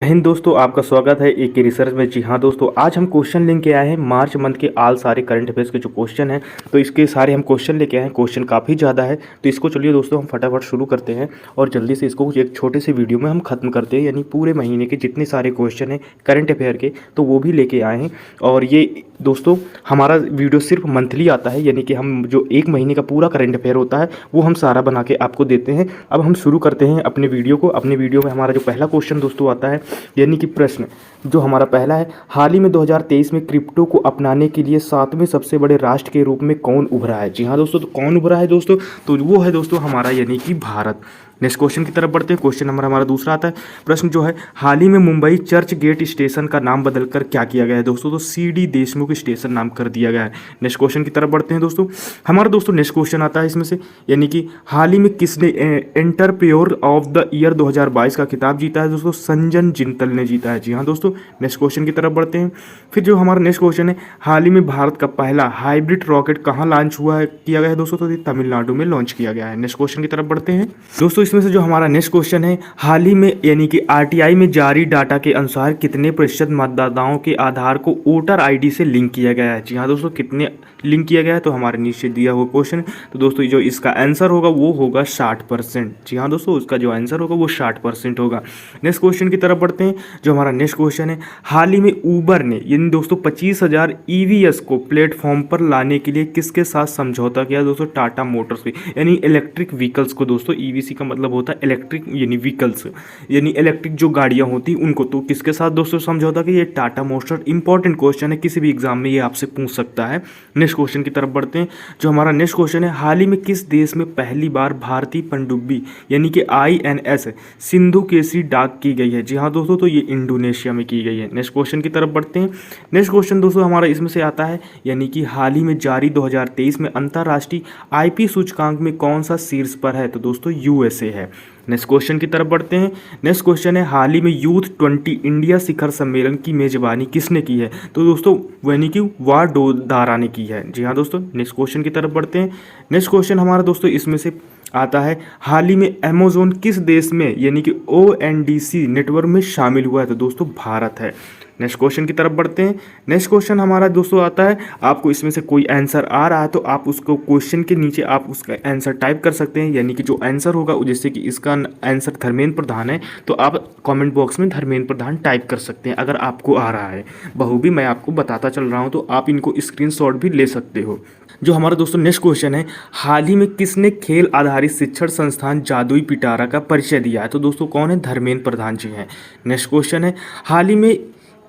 हिंद दोस्तों, आपका स्वागत है एक रिसर्च में। जी हाँ दोस्तों, आज हम क्वेश्चन लेके आए हैं मार्च मंथ के आल सारे करंट अफेयर्स के जो क्वेश्चन हैं। तो इसके सारे हम क्वेश्चन लेके आए हैं। क्वेश्चन काफ़ी ज़्यादा है, तो इसको चलिए दोस्तों हम फटाफट शुरू करते हैं और जल्दी से इसको एक छोटे से वीडियो में हम खत्म करते हैं। यानी पूरे महीने के जितने सारे क्वेश्चन हैं करंट अफेयर के, तो वो भी लेके आए हैं। और ये दोस्तों हमारा वीडियो सिर्फ मंथली आता है, यानी कि हम जो एक महीने का पूरा करंट अफेयर होता है वो हम सारा बना के आपको देते हैं। अब हम शुरू करते हैं अपने वीडियो को। अपने वीडियो में हमारा जो पहला क्वेश्चन दोस्तों आता है, यानी कि प्रश्न जो हमारा पहला है, हाल ही में 2023 में क्रिप्टो को अपनाने के लिए 7वें सबसे बड़े राष्ट्र के रूप में कौन उभरा है। जी हाँ दोस्तों, तो कौन उभरा है दोस्तों, तो वो है दोस्तों हमारा यानी कि भारत। नेक्स्ट क्वेश्चन की तरफ बढ़ते हैं। क्वेश्चन नंबर हमारा दूसरा आता है, प्रश्न जो है, हाल ही में मुंबई चर्च गेट स्टेशन का नाम बदलकर क्या किया गया है दोस्तों, तो सीडी देशमुख स्टेशन नाम कर दिया गया है। नेक्स्ट क्वेश्चन की तरफ बढ़ते हैं दोस्तों। हमारा दोस्तों नेक्स्ट क्वेश्चन आता है इसमें से, यानी कि हाल ही में किसने एंटरप्रेन्योर ऑफ द ईयर 2022 का खिताब जीता है दोस्तों, संजन जिंतल ने जीता है। जी हाँ दोस्तों, नेक्स्ट क्वेश्चन की तरफ बढ़ते हैं। फिर जो हमारा नेक्स्ट क्वेश्चन है, हाल ही में भारत का पहला हाइब्रिड रॉकेट कहाँ लॉन्च हुआ है किया गया है दोस्तों, तो तमिलनाडु में लॉन्च किया गया है। नेक्स्ट क्वेश्चन की तरफ बढ़ते हैं दोस्तों। इसमें से जो हमारा नेक्स्ट क्वेश्चन है, हाल ही में यानी कि आरटीआई में जारी डाटा के अनुसार कितने प्रतिशत मतदाताओं के आधार को वोटर आईडी से लिंक किया गया है। जी हाँ दोस्तों, कितने लिंक किया गया है, तो हमारे नीचे दिया हुआ क्वेश्चन। तो दोस्तों जो इसका आंसर होगा वो होगा 60%। जी हाँ दोस्तों, उसका जो आंसर होगा वो 60% होगा। नेक्स्ट क्वेश्चन की तरफ बढ़ते हैं। जो हमारा नेक्स्ट क्वेश्चन है, हाल ही में ऊबर ने यानी दोस्तों 25,000 ईवीएस को प्लेटफॉर्म पर लाने के लिए किसके साथ समझौता किया दोस्तों, टाटा मोटर्स के, यानी इलेक्ट्रिक व्हीकल्स को। दोस्तों ईवीसी का मतलब होता है इलेक्ट्रिक यानी व्हीकल्स, यानी इलेक्ट्रिक जो गाड़ियां होती उनको। तो किसके साथ दोस्तों समझौता किया, ये टाटा मोटर्स। इंपॉर्टेंट क्वेश्चन है, किसी भी एग्जाम में ये आपसे पूछ सकता है। नेक्स्ट क्वेश्चन की तरफ बढ़ते हैं। जो हमारा नेक्स्ट क्वेश्चन है, हाल ही में किस देश में पहली बार भारतीय पनडुब्बी यानी कि आईएनएस सिंधु केसरी डाक की गई है। जी हाँ दोस्तों, तो ये इंडोनेशिया में की गई है। नेक्स्ट क्वेश्चन की तरफ बढ़ते हैं। नेक्स्ट क्वेश्चन दोस्तों हमारा इसमें से आता है, यानी कि हाल ही में जारी 2023 में अंतर्राष्ट्रीय आईपी सूचकांक में कौन सा शीर्ष पर है, तो दोस्तों यूएसए है। नेक्स्ट क्वेश्चन की तरफ बढ़ते हैं। नेक्स्ट क्वेश्चन है, हाल ही में यूथ 20 इंडिया शिखर सम्मेलन की मेजबानी किसने की है, तो दोस्तों यानी कि वाडोदारा ने की है। जी हाँ दोस्तों, नेक्स्ट क्वेश्चन की तरफ बढ़ते हैं। नेक्स्ट क्वेश्चन हमारा दोस्तों इसमें से आता है, हाल ही में अमेज़न किस देश में यानी कि ओएनडीसी नेटवर्क में शामिल हुआ है, तो दोस्तों भारत है। नेक्स्ट क्वेश्चन की तरफ बढ़ते हैं। नेक्स्ट क्वेश्चन हमारा दोस्तों आता है, आपको इसमें से कोई आंसर आ रहा है तो आप उसको क्वेश्चन के नीचे आप उसका आंसर टाइप कर सकते हैं, यानी कि जो आंसर होगा, जैसे कि इसका आंसर धर्मेंद्र प्रधान है तो आप कमेंट बॉक्स में धर्मेंद्र प्रधान टाइप कर सकते हैं अगर आपको आ रहा है। बहु मैं आपको बताता चल रहा हूँ, तो आप इनको स्क्रीनशॉट भी ले सकते हो। जो हमारा दोस्तों नेक्स्ट क्वेश्चन है, हाल ही में किसने खेल आधारित शिक्षण संस्थान जादुई पिटारा का परिचय दिया है, तो दोस्तों कौन है, धर्मेंद्र प्रधान जी हैं। नेक्स्ट क्वेश्चन है, हाल ही में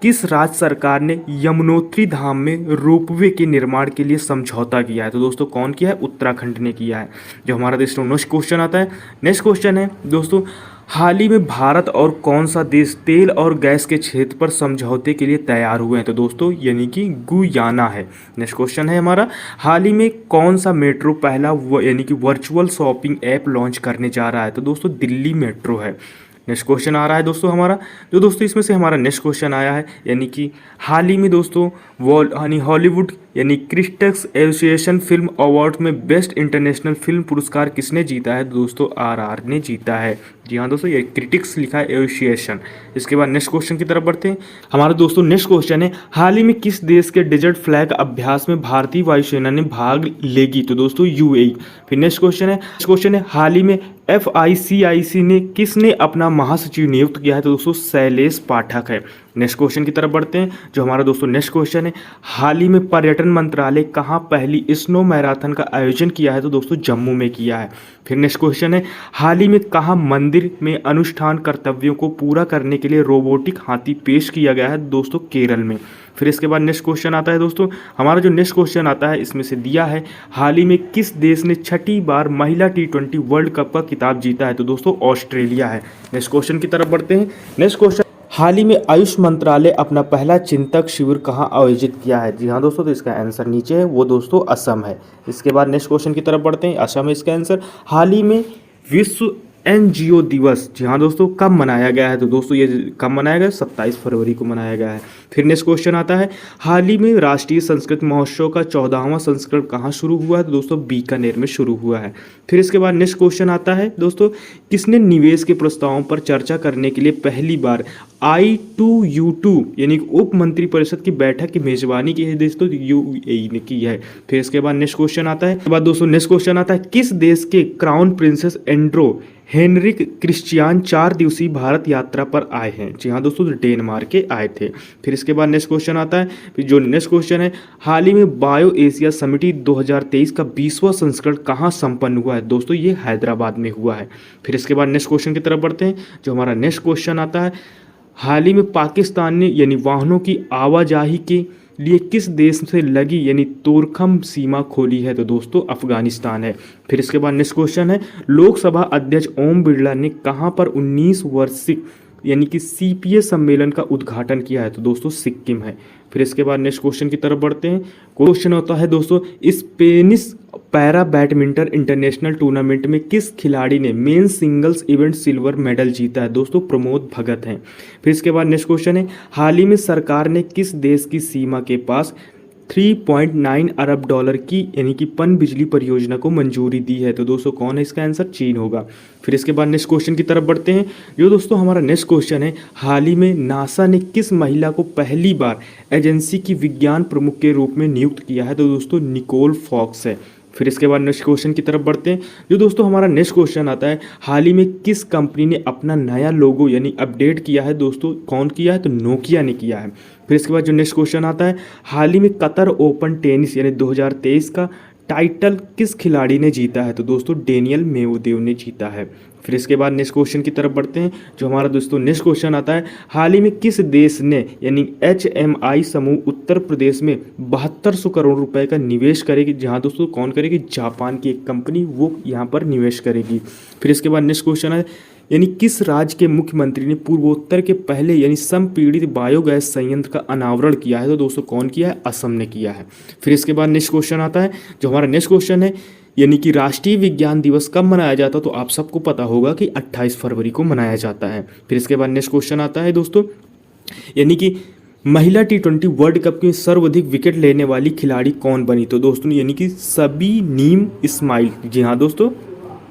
किस राज्य सरकार ने यमुनोत्री धाम में रोपवे के निर्माण के लिए समझौता किया है, तो दोस्तों कौन किया है, उत्तराखंड ने किया है। जो हमारा दोस्तों नेक्स्ट क्वेश्चन आता है, नेक्स्ट क्वेश्चन है दोस्तों, हाल ही में भारत और कौन सा देश तेल और गैस के क्षेत्र पर समझौते के लिए तैयार हुए हैं, तो दोस्तों यानी कि गुयाना है। नेक्स्ट क्वेश्चन है हमारा, हाल ही में कौन सा मेट्रो पहला यानी कि वर्चुअल शॉपिंग ऐप लॉन्च करने जा रहा है, तो दोस्तों दिल्ली मेट्रो है। नेक्स्ट क्वेश्चन आ रहा है दोस्तों हमारा, जो दोस्तों इसमें से हमारा नेक्स्ट क्वेश्चन आया है, यानी कि हाल ही में दोस्तों हॉलीवुड यानी क्रिटिक्स एसोसिएशन फिल्म अवार्ड में बेस्ट इंटरनेशनल फिल्म पुरस्कार किसने जीता है, दोस्तों आरआर ने जीता है। जी हाँ दोस्तों, ये क्रिटिक्स लिखा है एसोसिएशन। इसके बाद नेक्स्ट क्वेश्चन की तरफ बढ़ते हैं। हमारा दोस्तों नेक्स्ट क्वेश्चन है, हाल ही में किस देश के डेजर्ट फ्लैग अभ्यास में भारतीय वायुसेना ने भाग लेगी, तो दोस्तों यूएई। फिर नेक्स्ट क्वेश्चन है, हाल ही में FICIC ने किसने अपना महासचिव नियुक्त किया है, तो दोस्तों शैलेश पाठक है। नेक्स्ट क्वेश्चन की तरफ बढ़ते हैं। जो हमारा दोस्तों नेक्स्ट क्वेश्चन है, हाल ही में पर्यटन मंत्रालय कहाँ पहली स्नो मैराथन का आयोजन किया है, तो दोस्तों जम्मू में किया है। फिर नेक्स्ट क्वेश्चन है, हाल ही में कहाँ मंदिर में अनुष्ठान कर्तव्यों को पूरा करने के लिए रोबोटिक हाथी पेश किया गया है, दोस्तों केरल में। फिर इसके बाद नेक्स्ट क्वेश्चन आता है दोस्तों, हमारा जो नेक्स्ट क्वेश्चन आता है इसमें से दिया है, हाल ही में किस देश ने छठी बार महिला T20 वर्ल्ड कप का खिताब जीता है, तो दोस्तों ऑस्ट्रेलिया है। नेक्स्ट क्वेश्चन की तरफ बढ़ते हैं। नेक्स्ट क्वेश्चन, हाल ही में आयुष मंत्रालय अपना पहला चिंतक शिविर कहाँ आयोजित किया है, जी हाँ दोस्तों, तो इसका आंसर नीचे है, वो दोस्तों असम है। इसके बाद नेक्स्ट क्वेश्चन की तरफ बढ़ते हैं, असम है इसका आंसर। हाल ही में विश्व एनजीओ दिवस, जी हाँ दोस्तों, कब मनाया गया है? तो दोस्तों ये कब मनाया गया है? 27 फरवरी को मनाया गया है। फिर नेक्स्ट क्वेश्चन आता है, हाल ही में राष्ट्रीय संस्कृत महोत्सव का 14वां संस्करण कहाँ शुरू हुआ है? तो दोस्तों बीकानेर में शुरू हुआ है। फिर इसके बाद नेक्स्ट क्वेश्चन आता है दोस्तों, किसने निवेश के प्रस्तावों पर चर्चा करने के लिए पहली बार I2U2 यानी उप मंत्री परिषद की बैठक की मेजबानी की है? दोस्तों यूएई ने की है। फिर इसके बाद नेक्स्ट क्वेश्चन आता है, बाद दोस्तों नेक्स्ट क्वेश्चन आता है, किस देश के crown princess Andro Henrik Christian 4 दिवसीय भारत यात्रा पर आए हैं? जी हाँ दोस्तों, डेनमार्क के आए थे। फिर इसके बाद नेक्स्ट क्वेश्चन आता है, फिर जो नेक्स्ट क्वेश्चन है, हाल ही में बायो एशिया समिटी 2023 का 20वां संस्करण कहाँ संपन्न हुआ है? दोस्तों ये हैदराबाद में हुआ है। फिर इसके बाद नेक्स्ट क्वेश्चन की तरफ बढ़ते हैं। जो हमारा नेक्स्ट क्वेश्चन आता है, हाल ही में पाकिस्तान ने यानी वाहनों की आवाजाही के लिए किस देश से लगी यानी तोरखम सीमा खोली है? तो दोस्तों अफगानिस्तान है। फिर इसके बाद नेक्स्ट क्वेश्चन है, लोकसभा अध्यक्ष ओम बिरला ने कहां पर 19 वार्षिक यानी कि सीपीए सम्मेलन का उद्घाटन किया है? तो दोस्तों सिक्किम है। फिर इसके बाद नेक्स्ट क्वेश्चन की तरफ बढ़ते हैं। क्वेश्चन होता है दोस्तों, Spanish para badminton international tournament में किस खिलाड़ी ने main singles event silver medal जीता है? दोस्तों प्रमोद भगत हैं। फिर इसके बाद नेक्स्ट क्वेश्चन है, हाल ही में सरकार ने किस देश की सीमा के पास 3.9 अरब डॉलर की यानी कि पनबिजली परियोजना को मंजूरी दी है? तो दोस्तों कौन है इसका आंसर? चीन होगा। फिर इसके बाद नेक्स्ट क्वेश्चन की तरफ बढ़ते हैं। जो दोस्तों हमारा नेक्स्ट क्वेश्चन है, हाल ही में नासा ने किस महिला को पहली बार एजेंसी की विज्ञान प्रमुख के रूप में नियुक्त किया है? तो दोस्तों निकोल फॉक्स है। फिर इसके बाद नेक्स्ट क्वेश्चन की तरफ बढ़ते हैं। जो दोस्तों हमारा नेक्स्ट क्वेश्चन आता है, हाल ही में किस कंपनी ने अपना नया लोगो यानी अपडेट किया है? दोस्तों कौन किया है? तो नोकिया ने किया है। फिर इसके बाद जो नेक्स्ट क्वेश्चन आता है, हाल ही में कतर ओपन टेनिस यानी 2023 का टाइटल किस खिलाड़ी ने जीता है? तो दोस्तों डेनियल मेवदेव ने जीता है। फिर इसके बाद नेक्स्ट क्वेश्चन की तरफ बढ़ते हैं। जो हमारा दोस्तों नेक्स्ट क्वेश्चन आता है, हाल ही में किस देश ने यानी HMI समूह उत्तर प्रदेश में 7200 करोड़ रुपए का निवेश करेगी? जहां दोस्तों कौन करेगी? जापान की एक कंपनी वो यहां पर निवेश करेगी। फिर इसके बाद नेक्स्ट क्वेश्चन है, यानी किस राज्य के मुख्यमंत्री ने पूर्वोत्तर के पहले यानी संपीड़ित बायोगैस संयंत्र का अनावरण किया है? तो दोस्तों कौन किया है? असम ने किया है। फिर इसके बाद नेक्स्ट क्वेश्चन आता है। जो हमारा नेक्स्ट क्वेश्चन है, यानी कि राष्ट्रीय विज्ञान दिवस कब मनाया जाता है? तो आप सबको पता होगा कि 28 फरवरी को मनाया जाता है। फिर इसके बाद नेक्स्ट क्वेश्चन आता है दोस्तों, यानी कि महिला T20 वर्ल्ड कप की सर्वाधिक विकेट लेने वाली खिलाड़ी कौन बनी? तो दोस्तों यानी कि सबीनीम इस्माइल। जी हाँ दोस्तों।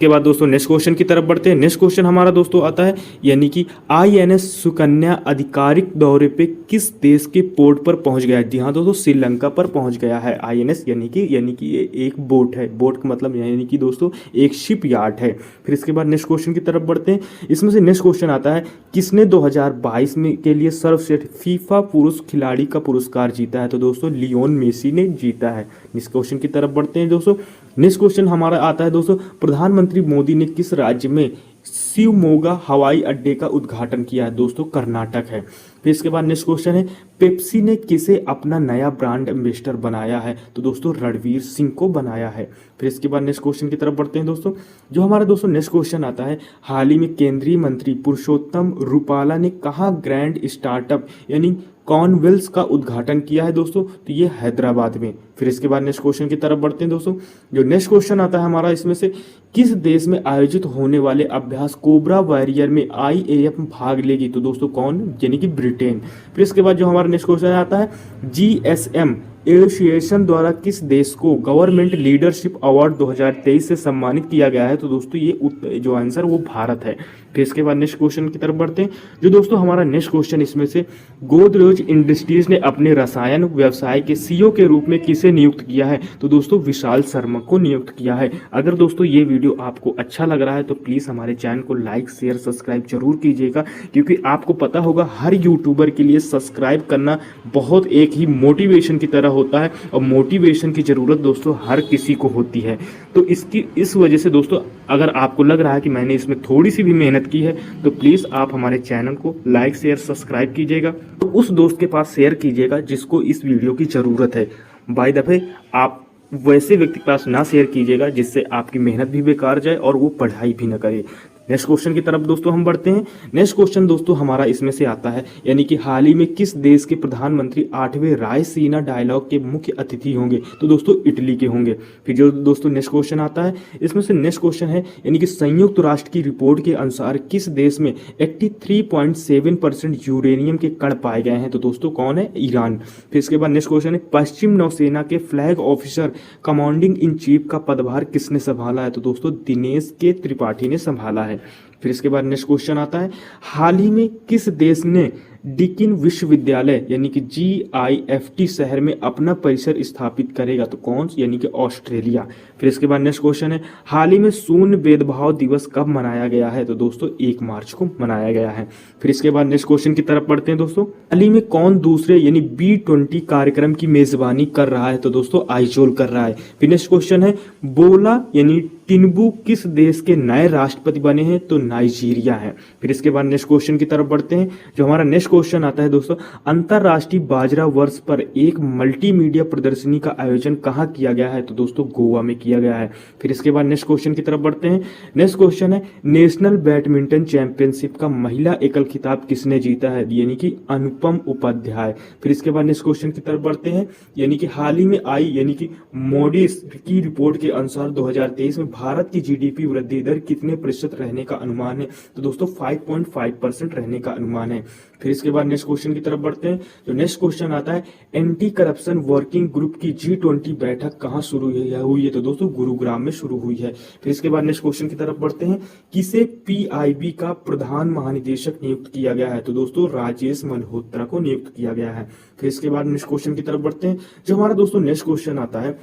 के बाद दोस्तों नेक्स्ट क्वेश्चन की तरफ बढ़ते हैं। नेक्स्ट क्वेश्चन हमारा दोस्तों आता है, यानी कि INS सुकन्या आधिकारिक दौरे पे किस देश के पोर्ट पर पहुंच गया है? जी हाँ दोस्तों, श्रीलंका पर पहुंच गया है INS, यानी कि ये एक बोट है। बोट का मतलब यानी कि दोस्तों एक शिप यार्ड है। फिर इसके बाद नेक्स्ट क्वेश्चन की तरफ बढ़ते हैं। इसमें से नेक्स्ट क्वेश्चन आता है, किसने 2022 में के लिए सर्वश्रेष्ठ फीफा पुरुष खिलाड़ी का पुरस्कार जीता है? तो दोस्तों लियोन मेसी ने जीता है। नेक्स्ट क्वेश्चन की तरफ बढ़ते हैं दोस्तों। नेक्स्ट क्वेश्चन हमारा आता है दोस्तों, प्रधानमंत्री मोदी ने किस राज्य में शिवमोगा हवाई अड्डे का उद्घाटन किया है? दोस्तों कर्नाटक है। फिर इसके बाद नेक्स्ट क्वेश्चन है, पेप्सी ने किसे अपना नया ब्रांड एम्बेसडर बनाया है? तो दोस्तों रणवीर सिंह को बनाया है। फिर इसके बाद नेक्स्ट क्वेश्चन की तरफ बढ़ते हैं दोस्तों। जो हमारा दोस्तों नेक्स्ट क्वेश्चन आता है, हाल ही में केंद्रीय मंत्री पुरुषोत्तम रूपाला ने कहाँ ग्रैंड स्टार्टअप यानी कॉमनवेल्थ का उद्घाटन किया है? दोस्तों तो ये हैदराबाद में। फिर इसके बाद नेक्स्ट क्वेश्चन की तरफ बढ़ते हैं दोस्तों। जो नेक्स्ट क्वेश्चन आता है हमारा, इसमें से किस देश में आयोजित होने वाले अभ्यास कोबरा वॉरियर में IAF भाग लेगी? तो दोस्तों कौन? यानी कि ब्रिटेन। फिर इसके बाद जो हमारा नेक्स्ट क्वेश्चन आता है, GSM एसोसिएशन द्वारा किस देश को गवर्नमेंट लीडरशिप अवार्ड 2023 से सम्मानित किया गया है? तो दोस्तों ये जो आंसर वो भारत है। फिर इसके बाद नेक्स्ट क्वेश्चन की तरफ बढ़ते हैं। जो दोस्तों हमारा नेक्स्ट क्वेश्चन, इसमें से गोदरेज इंडस्ट्रीज ने अपने रसायन व्यवसाय के CEO के रूप में किसे नियुक्त किया है? तो दोस्तों विशाल शर्मा को नियुक्त किया है। अगर दोस्तों ये वीडियो आपको अच्छा लग रहा है तो प्लीज़ हमारे चैनल को लाइक शेयर सब्सक्राइब जरूर कीजिएगा, क्योंकि आपको पता होगा हर यूट्यूबर के लिए सब्सक्राइब करना बहुत एक ही मोटिवेशन की तरह होता है, और मोटिवेशन की ज़रूरत दोस्तों हर किसी को होती है। तो इस वजह से दोस्तों अगर आपको लग रहा है कि मैंने इसमें थोड़ी सी भी मेहनत की है तो प्लीज़ आप हमारे चैनल को लाइक शेयर सब्सक्राइब कीजिएगा, तो उस दोस्त के पास शेयर कीजिएगा जिसको इस वीडियो की ज़रूरत है। बाय द वे आप वैसे व्यक्ति के पास ना शेयर कीजिएगा जिससे आपकी मेहनत भी बेकार जाए और वो पढ़ाई भी ना करे। नेक्स्ट क्वेश्चन की तरफ दोस्तों हम बढ़ते हैं। नेक्स्ट क्वेश्चन दोस्तों हमारा इसमें से आता है, यानी कि हाल ही में किस देश के प्रधानमंत्री 8वें रायसीना डायलॉग के मुख्य अतिथि होंगे? तो दोस्तों इटली के होंगे। फिर जो दोस्तों नेक्स्ट क्वेश्चन आता है, इसमें से नेक्स्ट क्वेश्चन है, यानी कि संयुक्त राष्ट्र की रिपोर्ट के अनुसार किस देश में 83.7% यूरेनियम के कण पाए गए हैं? तो दोस्तों कौन है? ईरान। फिर इसके बाद नेक्स्ट क्वेश्चन है, पश्चिम नौसेना के flag officer commanding in chief का पदभार किसने संभाला है? तो दोस्तों दिनेश के त्रिपाठी ने संभाला है। फिर इसके बाद नेक्स्ट क्वेश्चन आता है, हाल ही में किस देश ने डिकिन विश्वविद्यालय यानी कि GIFT शहर में अपना परिसर स्थापित करेगा? तो कौन? यानी कि ऑस्ट्रेलिया। फिर इसके बाद नेक्स्ट क्वेश्चन है, हाल ही में शून्य भेदभाव दिवस कब मनाया गया है? तो दोस्तों 1 मार्च को मनाया गया है। फिर इसके बाद नेक्स्ट क्वेश्चन की तरफ बढ़ते हैं दोस्तों, हाल ही में कौन दूसरे यानी B20 कार्यक्रम की मेजबानी कर रहा है? तो दोस्तों आइजोल कर रहा है। फिर नेक्स्ट क्वेश्चन है, बोला यानी टिनबू किस देश के नए राष्ट्रपति बने हैं? तो नाइजीरिया है। फिर इसके बाद नेक्स्ट क्वेश्चन की तरफ बढ़ते हैं। जो हमारा नेक्स्ट क्वेश्चन आता है दोस्तों, अंतरराष्ट्रीय बाजरा वर्ष पर एक मल्टीमीडिया प्रदर्शनी का आयोजन कहाँ किया गया है? तो दोस्तों गोवा में किया गया है। फिर इसके बाद नेक्स्ट क्वेश्चन की तरफ बढ़ते हैं। नेक्स्ट क्वेश्चन है, नेशनल बैडमिंटन चैंपियनशिप का महिला एकल खिताब किसने जीता है? यानी कि अनुपम उपाध्याय। फिर इसके बाद नेक्स्ट क्वेश्चन की तरफ बढ़ते हैं, यानी कि हाल ही में आई यानी कि मोडिस की रिपोर्ट के अनुसार 2023 में भारत की GDP वृद्धि दर कितने प्रतिशत रहने का अनुमान है? तो दोस्तों 5.5% रहने का अनुमान है। फिर इसके बाद नेक्स्ट क्वेश्चन की तरफ बढ़ते हैं। जो नेक्स्ट क्वेश्चन आता है, एंटी करप्शन वर्किंग ग्रुप की G20 बैठक कहाँ शुरू हुई है? तो दोस्तों गुरुग्राम में शुरू हुई है। फिर इसके बाद नेक्स्ट क्वेश्चन की तरफ बढ़ते हैं, किसे PIB का प्रधान महानिदेशक नियुक्त किया गया है? तो दोस्तों राजेश मल्होत्रा को नियुक्त किया गया है। फिर इसके बाद नेक्स्ट क्वेश्चन की तरफ बढ़ते हैं। जो हमारा दोस्तों नेक्स्ट क्वेश्चन आता है,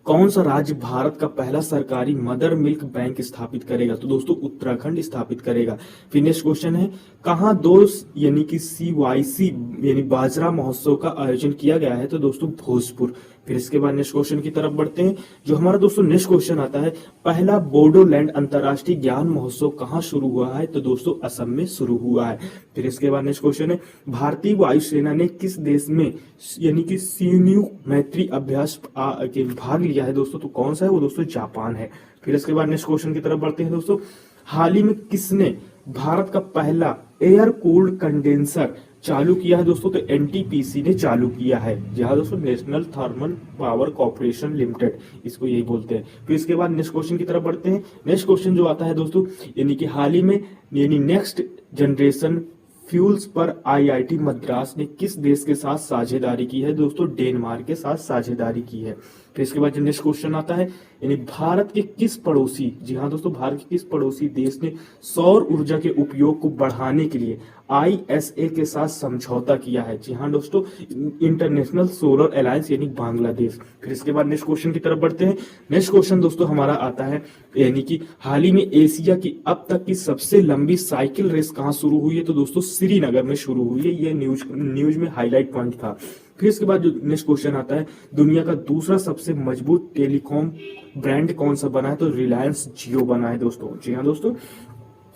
कौन सा राज्य भारत का पहला सरकारी मदर मिल्क बैंक स्थापित करेगा? तो दोस्तों उत्तराखंड स्थापित करेगा। फिर नेक्स्ट क्वेश्चन है, कहाँ 2 यानी कि CYC यानी बाजरा महोत्सव का आयोजन किया गया है? तो दोस्तों भोजपुर। फिर इसके बाद नेक्स्ट क्वेश्चन की तरफ बढ़ते हैं। जो हमारा दोस्तों नेक्स्ट क्वेश्चन आता है, पहला बोडोलैंड अंतर्राष्ट्रीय ज्ञान महोत्सव कहाँ शुरू हुआ है? तो दोस्तों असम में शुरू हुआ है। फिर इसके बाद नेक्स्ट क्वेश्चन है, भारतीय वायुसेना ने किस देश में यानी कि सिन्यू मैत्री अभ्यास के भाग लिया है? दोस्तों तो कौन सा है? वो दोस्तों जापान है। फिर इसके बाद नेक्स्ट क्वेश्चन की तरफ बढ़ते हैं दोस्तों, हाल ही में किसने भारत का पहला एयर कूल्ड कंडेंसर चालू किया है? दोस्तों तो NTPC ने चालू किया है। जी हाँ दोस्तों, national thermal power corporation limited, इसको यही बोलते हैं। फिर इसके बाद नेक्स्ट क्वेश्चन की तरफ बढ़ते हैं। नेक्स्ट क्वेश्चन जो आता है दोस्तों, यानी कि हाल ही में यानी नेक्स्ट जनरेशन फ्यूल्स पर IIT मद्रास ने किस देश के साथ साझेदारी की है? दोस्तों डेनमार्क के साथ साझेदारी की है। फिर इसके बाद जो नेक्स्ट क्वेश्चन आता है, यानी भारत के किस पड़ोसी, जी हाँ दोस्तों, भारत के किस पड़ोसी देश ने सौर ऊर्जा के उपयोग को बढ़ाने के लिए ISA के साथ समझौता किया है? जी हाँ दोस्तों, इंटरनेशनल सोलर अलायंस यानी बांग्लादेश। फिर इसके बाद नेक्स्ट क्वेश्चन की तरफ बढ़ते हैं। नेक्स्ट क्वेश्चन दोस्तों हमारा आता है, यानी कि हाल ही में एशिया की अब तक की सबसे लंबी साइकिल रेस कहाँ शुरू हुई है? तो दोस्तों श्रीनगर में शुरू हुई है। ये न्यूज में हाईलाइट पॉइंट था। फिर इसके बाद जो नेक्स्ट क्वेश्चन आता है, दुनिया का दूसरा सबसे मजबूत टेलीकॉम ब्रांड कौन सा बना है? तो रिलायंस जियो बना है दोस्तों। जी हाँ दोस्तों।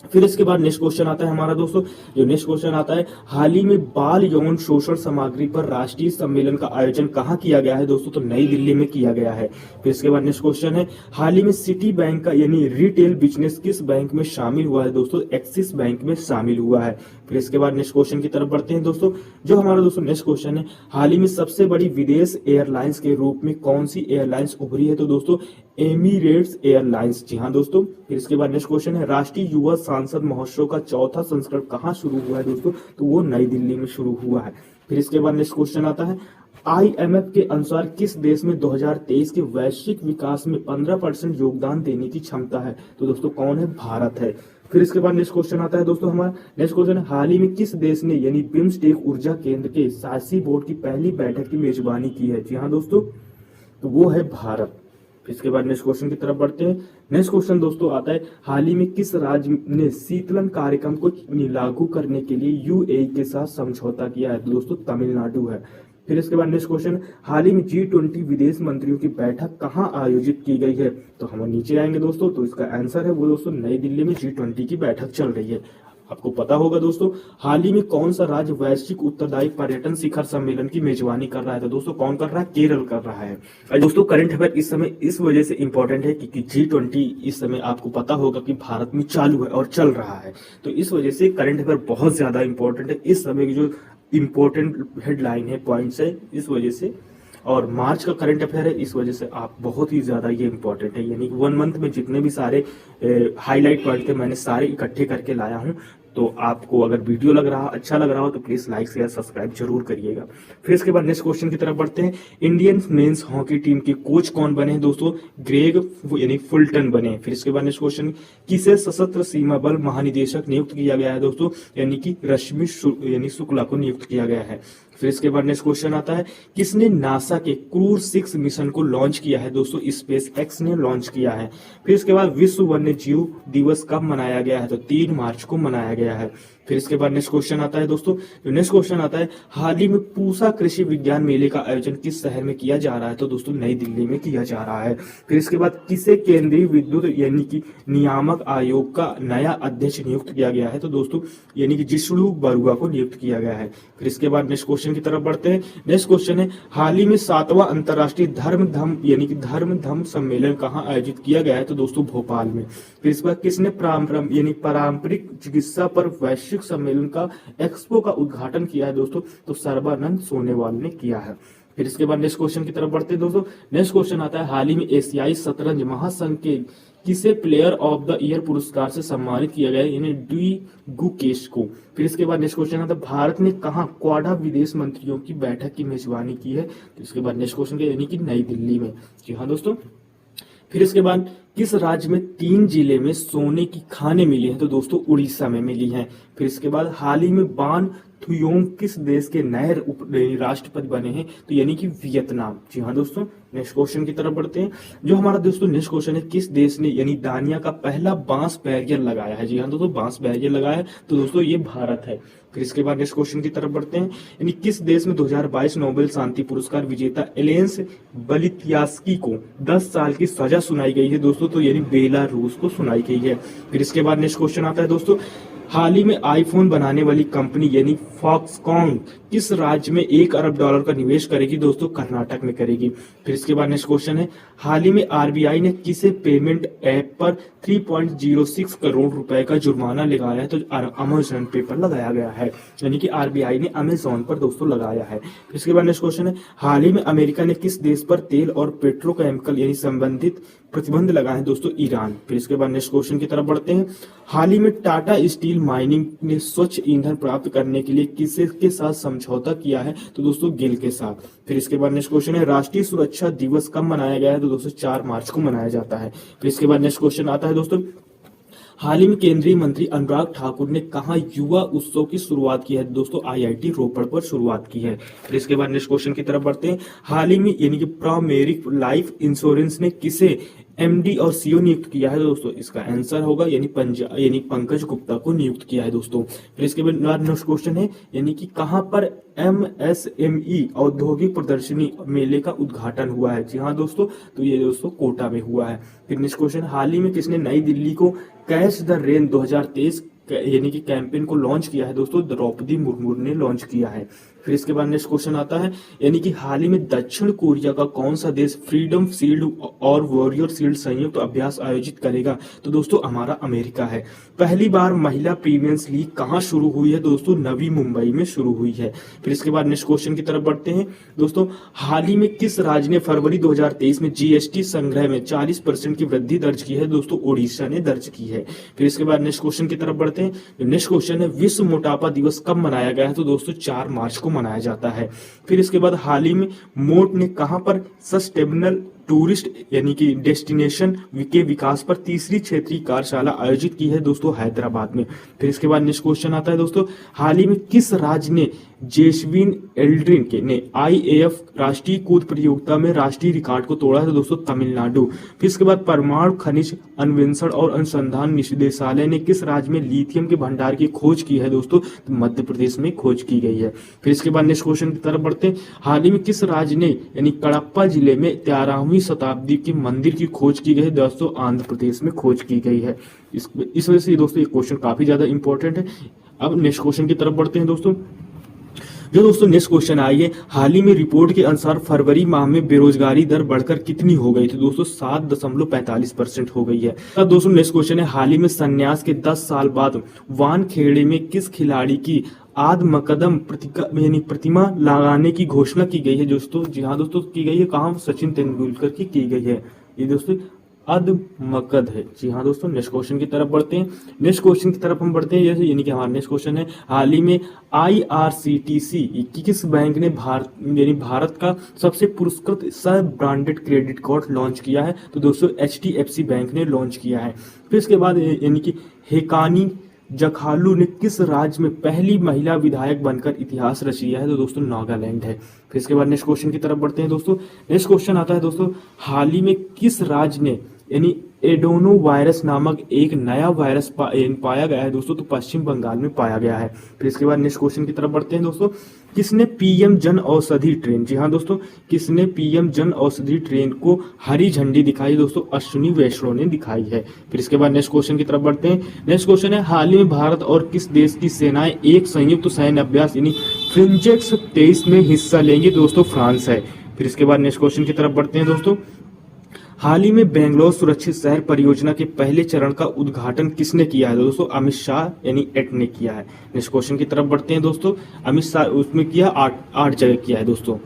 फिर इसके बाद नेक्स्ट क्वेश्चन आता है हमारा दोस्तों, जो नेक्स्ट क्वेश्चन आता है, हाल ही में बाल यौन शोषण सामग्री पर राष्ट्रीय सम्मेलन का आयोजन कहाँ किया गया है? दोस्तों तो नई दिल्ली में किया गया है। फिर इसके बाद नेक्स्ट क्वेश्चन है, हाल ही में सिटी बैंक का यानी रिटेल बिजनेस किस बैंक में शामिल हुआ है? दोस्तों एक्सिस बैंक में शामिल हुआ है। फिर इसके बाद नेक्स्ट क्वेश्चन की तरफ बढ़ते हैं दोस्तों। जो हमारा दोस्तों नेक्स्ट क्वेश्चन है, हाल ही में सबसे बड़ी विदेश एयरलाइंस के रूप में कौन सी एयरलाइंस उभरी है? तो दोस्तों एमिरेट्स एयरलाइंस। जी हाँ दोस्तों। फिर इसके बाद नेक्स्ट क्वेश्चन है, राष्ट्रीय युवा सांसद महोत्सव का 4था संस्करण कहाँ शुरू हुआ है? दोस्तों तो वो नई दिल्ली में शुरू हुआ है। फिर इसके बाद नेक्स्ट क्वेश्चन आता है, IMF के अनुसार किस देश में 2023 के वैश्विक विकास में 15% योगदान देने की क्षमता है? तो दोस्तों कौन है? भारत है। फिर इसके बाद नेक्स्ट क्वेश्चन आता है दोस्तों हमारा, नेक्स्ट क्वेश्चन है, हाल ही में किस देश ने यानी बिम्स्टेक ऊर्जा केंद्र के शासी बोर्ड की पहली बैठक की मेजबानी की है? जी हाँ दोस्तों, तो वो है भारत। इसके बाद नेक्स्ट क्वेश्चन की तरफ बढ़ते हैं। नेक्स्ट क्वेश्चन दोस्तों आता है, हाल ही में किस राज्य ने शीतलन कार्यक्रम को लागू करने के लिए UAE के साथ समझौता किया है? दोस्तों तमिलनाडु है। फिर इसके बाद नेक्स्ट क्वेश्चन, हाल ही में G20 विदेश मंत्रियों की बैठक कहाँ आयोजित की गई है? तो हम नीचे आएंगे दोस्तों, तो इसका आंसर है वो दोस्तों नई दिल्ली में G20 की बैठक चल रही है। आपको पता होगा दोस्तों, हाल ही में कौन सा राज्य वैश्विक उत्तरदायी पर्यटन शिखर सम्मेलन की मेजबानी कर रहा है? तो दोस्तों कौन कर रहा है? केरल कर रहा है। और दोस्तों करंट अफेयर इस समय इस वजह से इंपॉर्टेंट है क्योंकि G20 इस समय आपको पता होगा कि भारत में चालू है और चल रहा है, तो इस वजह से करंट अफेयर बहुत ज्यादा इंपॉर्टेंट है। इस समय की जो इंपॉर्टेंट हेडलाइन है, पॉइंट्स है, इस वजह से, और मार्च का करंट अफेयर है, इस वजह से आप बहुत ही ज्यादा ये इंपॉर्टेंट है। यानी 1 मंथ में जितने भी सारे हाईलाइट पॉइंट थे मैंने सारे इकट्ठे करके लाया हूं। तो आपको अगर वीडियो लग रहा अच्छा लग रहा हो तो प्लीज लाइक शेयर सब्सक्राइब जरूर करिएगा। फिर इसके बाद नेक्स्ट क्वेश्चन की तरफ बढ़ते हैं। इंडियन मेंस हॉकी टीम के कोच कौन बने हैं? दोस्तों ग्रेग यानी फुलटन बने। फिर इसके बाद नेक्स्ट क्वेश्चन, किसे सशस्त्र सीमा बल महानिदेशक नियुक्त किया गया है? दोस्तों यानी कि रश्मि यानी शुक्ला को नियुक्त किया गया है। फिर इसके बाद नेक्स्ट क्वेश्चन आता है, किसने नासा के क्रूज 6 मिशन को लॉन्च किया है? दोस्तों स्पेस एक्स ने लॉन्च किया है। फिर इसके बाद विश्व वन्य जीव दिवस कब मनाया गया है? तो 3 मार्च को मनाया गया है। फिर इसके बाद नेक्स्ट क्वेश्चन आता है दोस्तों, नेक्स्ट क्वेश्चन आता है, हाल ही में पूसा कृषि विज्ञान मेले का आयोजन किस शहर में किया जा रहा है? तो दोस्तों नई दिल्ली में किया जा रहा है। फिर इसके बाद किसे केंद्रीय विद्युत यानी कि नियामक आयोग का नया अध्यक्ष नियुक्त किया गया है? तो दोस्तों यानी कि जिष्णु बरुआ को नियुक्त किया गया है। फिर इसके बाद नेक्स्ट क्वेश्चन की तरफ बढ़ते हैं। नेक्स्ट क्वेश्चन है, हाल ही में 7वां अंतर्राष्ट्रीय धर्म धम सम्मेलन कहाँ आयोजित किया गया है? तो दोस्तों भोपाल में। फिर इस बार किसने पारंपरिक चिकित्सा पर वैश्विक सम्मेलन का एक्सपो का उद्घाटन किया है? दोस्तों तो सर्बानंद सोनोवाल ने किया है। फिर इसके बाद नेक्स्ट क्वेश्चन की तरफ बढ़ते हैं दोस्तों। नेक्स्ट क्वेश्चन आता है, हाल ही में एशियाई शतरंज महासंघ के किसे प्लेयर ऑफ द ईयर पुरस्कार से सम्मानित किया गया है? यानी डी गुकेश को। फिर इसके बाद नेक्स्ट क्वेश्चन आता है, भारत ने कहा क्वाडा विदेश मंत्रियों की बैठक की मेजबानी की है? तो इसके बाद नेक्स्ट क्वेश्चन यानी कि नई दिल्ली में। जी हाँ दोस्तों। फिर इसके बाद किस राज्य में 3 जिले में सोने की खानें मिली हैं? तो दोस्तों उड़ीसा में मिली हैं। फिर इसके बाद हाल ही में बान थुयोंग किस देश के नए राष्ट्रपति बने हैं? तो यानी कि वियतनाम। जी हाँ दोस्तों। नेक्स्ट क्वेश्चन की तरफ बढ़ते हैं। जो हमारा दोस्तों नेक्स्ट क्वेश्चन है, किस देश ने यानी दानिया का पहला बांस बैरियर लगाया है? जी हाँ दोस्तों बांस बैरियर लगाया है, तो दोस्तों ये भारत है। फिर इसके बाद नेक्स्ट क्वेश्चन की तरफ बढ़ते हैं। यानी किस देश में 2022 नोबेल शांति पुरस्कार विजेता एलेंस बलित्यास्की को 10 साल की सजा सुनाई गई है? दोस्तों तो यानी बेलारूस को सुनाई गई है। फिर इसके बाद नेक्स्ट क्वेश्चन आता है दोस्तों, हाल ही में आईफोन बनाने वाली कंपनी यानी फॉक्सकॉन किस राज्य में $1 अरब का निवेश करेगी? दोस्तों कर्नाटक में करेगी। फिर इसके बाद नेक्स्ट क्वेश्चन है, हाल ही में आरबीआई ने किसे पेमेंट ऐप पर 3.06 करोड़ रुपए का जुर्माना लगाया है? तो अमेजन पे पर लगाया गया है, यानी कि आरबीआई ने अमेजोन पर दोस्तों लगाया है। फिर इसके बाद नेक्स्ट क्वेश्चन है, हाल ही में अमेरिका ने किस देश पर तेल और पेट्रोकेमिकल यानी संबंधित प्रतिबंध लगाए हैं? दोस्तों ईरान। फिर इसके बाद नेक्स्ट क्वेश्चन की तरफ बढ़ते हैं। हाल ही में टाटा स्टील माइनिंग ने स्वच्छ ईंधन प्राप्त करने के लिए किसे के साथ समझौता किया है? तो दोस्तों गिल के साथ। फिर इसके बाद नेक्स्ट क्वेश्चन है, राष्ट्रीय सुरक्षा दिवस कब मनाया गया है? तो दोस्तों 4 मार्च को मनाया जाता है। फिर इसके बाद नेक्स्ट क्वेश्चन आता है दोस्तों, हाल ही में केंद्रीय मंत्री अनुराग ठाकुर ने कहा युवा उत्सव की शुरुआत की है? दोस्तों आईआईटी रोपड़ पर शुरुआत की है। फिर इसके बाद नेक्स्ट क्वेश्चन की तरफ बढ़ते हैं। हाल ही में यानी कि प्राइमेरिक लाइफ इंश्योरेंस ने किसे एमडी और सीईओ नियुक्त किया है? दोस्तों इसका आंसर होगा यानी पंकज गुप्ता को नियुक्त किया है दोस्तों। फिर इसके बाद नेक्स्ट क्वेश्चन है, यानी कि कहां पर एमएसएमई औद्योगिक प्रदर्शनी मेले का उद्घाटन हुआ है? जी हाँ दोस्तों, तो ये दोस्तों कोटा में हुआ है। फिर नेक्स्ट क्वेश्चन, हाल ही में किसने नई दिल्ली को कैच द रेन 2023 यानी कि कैंपेन को लॉन्च किया है? दोस्तों द्रौपदी मुर्मू ने लॉन्च किया है। फिर इसके बाद नेक्स्ट क्वेश्चन आता है, यानी कि हाल ही में दक्षिण कोरिया का कौन सा देश फ्रीडम शील्ड और वॉरियर शील्ड संयुक्त अभ्यास आयोजित करेगा? तो दोस्तों हमारा अमेरिका है। पहली बार महिला प्रीमियर लीग कहां शुरू हुई है? दोस्तों नवी मुंबई में शुरू हुई है। फिर इसके बाद नेक्स्ट क्वेश्चन की तरफ बढ़ते हैं दोस्तों, हाल ही में किस राज्य ने फरवरी 2023 में जीएसटी संग्रह में 40% की वृद्धि दर्ज की है? दोस्तों ओडिशा ने दर्ज की है। फिर इसके बाद नेक्स्ट क्वेश्चन की तरफ बढ़ते हैं। नेक्स्ट क्वेश्चन है, विश्व मोटापा दिवस कब मनाया गया है? तो दोस्तों 4 मार्च को मनाया जाता है। फिर इसके बाद हाल ही में मोट ने कहां पर सस्टेनेबल टूरिस्ट यानी कि डेस्टिनेशन के विकास पर तीसरी क्षेत्रीय कार्यशाला आयोजित की है? दोस्तों हैदराबाद में। फिर इसके बाद नेक्स्ट क्वेश्चन आता है दोस्तों, हाल ही में किस राज्य ने जेसविन एल्ड्रिन के ने IAF राष्ट्रीय कूद प्रतियोगिता में राष्ट्रीय रिकॉर्ड को तोड़ा है? तो दोस्तों तमिलनाडु। फिर इसके बाद परमाणु खनिज अन्वेषण और अनुसंधान निदेशालय ने किस राज्य में लिथियम के भंडार की खोज की है? दोस्तों तो मध्य प्रदेश में खोज की गई है। फिर इसके बाद नेक्स्ट क्वेश्चन की तरफ बढ़ते हैं। हाल ही में किस राज्य ने यानी कड़प्पा जिले में 13वीं शताब्दी के मंदिर की खोज की गई है? दोस्तों आंध्र प्रदेश में खोज की गई है। इस वजह से दोस्तों ये क्वेश्चन काफी ज्यादा इंपॉर्टेंट है। अब नेक्स्ट क्वेश्चन की तरफ बढ़ते हैं दोस्तों। जो दोस्तों नेक्स्ट क्वेश्चन आई है, हाल ही में रिपोर्ट के अनुसार फरवरी माह में बेरोजगारी दर बढ़कर कितनी हो गई थी? दोस्तों 7.45% हो गई है। अब दोस्तों नेक्स्ट क्वेश्चन है, हाल ही में संन्यास के 10 साल बाद वानखेड़े में किस खिलाड़ी की आदमकदम प्रतिमा लगाने की घोषणा की गई है? दोस्तों जी हाँ दोस्तों की गई है। कहाँ? सचिन तेंदुलकर की गई है। ये दोस्तों अदमकद है। जी हाँ दोस्तों। नेक्स्ट क्वेश्चन की तरफ बढ़ते हैं। नेक्स्ट क्वेश्चन की तरफ हम बढ़ते हैं जैसे यानी कि हमारा नेक्स्ट क्वेश्चन है, हाल ही में IRCTC किस बैंक ने भारत का सबसे पुरस्कृत सब ब्रांडेड क्रेडिट कार्ड लॉन्च किया है? तो दोस्तों HDFC बैंक ने लॉन्च किया है। फिर इसके बाद यानी कि हेकानी जखालू ने किस राज्य में पहली महिला विधायक बनकर इतिहास रच लिया है? तो दोस्तों नागालैंड है। फिर इसके बाद नेक्स्ट क्वेश्चन की तरफ बढ़ते हैं दोस्तों। नेक्स्ट क्वेश्चन आता है दोस्तों, हाल ही में किस राज्य ने यानी एडोनो वायरस नामक एक नया वायरस पाया गया है? दोस्तों तो पश्चिम बंगाल में पाया गया है। फिर इसके बाद नेक्स्ट क्वेश्चन की तरफ बढ़ते हैं दोस्तों, किसने PM जन औषधि ट्रेन, जी हाँ दोस्तों, किसने PM जन औषधि ट्रेन को हरी झंडी दिखाई? दोस्तों अश्विनी वैष्णव ने दिखाई है। फिर इसके बाद नेक्स्ट क्वेश्चन की तरफ बढ़ते हैं। नेक्स्ट क्वेश्चन है, हाल ही में भारत और किस देश की सेनाएं एक संयुक्त सैन्य अभ्यास यानी फ्रिंजेक्स 23 में हिस्सा लेंगे? दोस्तों फ्रांस है। फिर इसके बाद नेक्स्ट क्वेश्चन की तरफ बढ़ते हैं दोस्तों, हाल ही में बेंगलोर सुरक्षित शहर परियोजना के पहले चरण का उद्घाटन किसने किया है? दोस्तों अमित शाह यानी एट ने किया है। नेक्स्ट क्वेश्चन की तरफ बढ़ते हैं दोस्तों, अमित शाह उसमें किया 8 जगह किया है दोस्तों।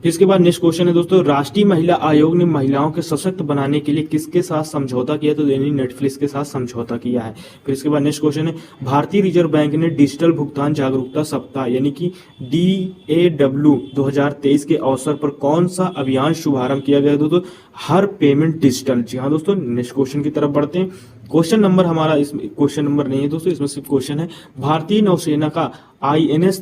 इसके बाद नेक्स्ट क्वेश्चन है दोस्तों, राष्ट्रीय महिला आयोग ने महिलाओं के सशक्त बनाने के लिए किसके साथ समझौता किया? तो यानी नेटफ्लिक्स के साथ समझौता किया है। फिर इसके बाद नेक्स्ट क्वेश्चन है, भारतीय रिजर्व बैंक ने डिजिटल भुगतान जागरूकता सप्ताह यानी कि DAW 2023 के अवसर पर कौन सा अभियान शुभारंभ किया गया? दोस्तों हर पेमेंट डिजिटल। जी हाँ दोस्तों। नेक्स्ट क्वेश्चन की तरफ बढ़ते हैं। क्वेश्चन नंबर हमारा इसमें क्वेश्चन नंबर नहीं है दोस्तों, इसमें सिर्फ क्वेश्चन है, भारतीय नौसेना का INS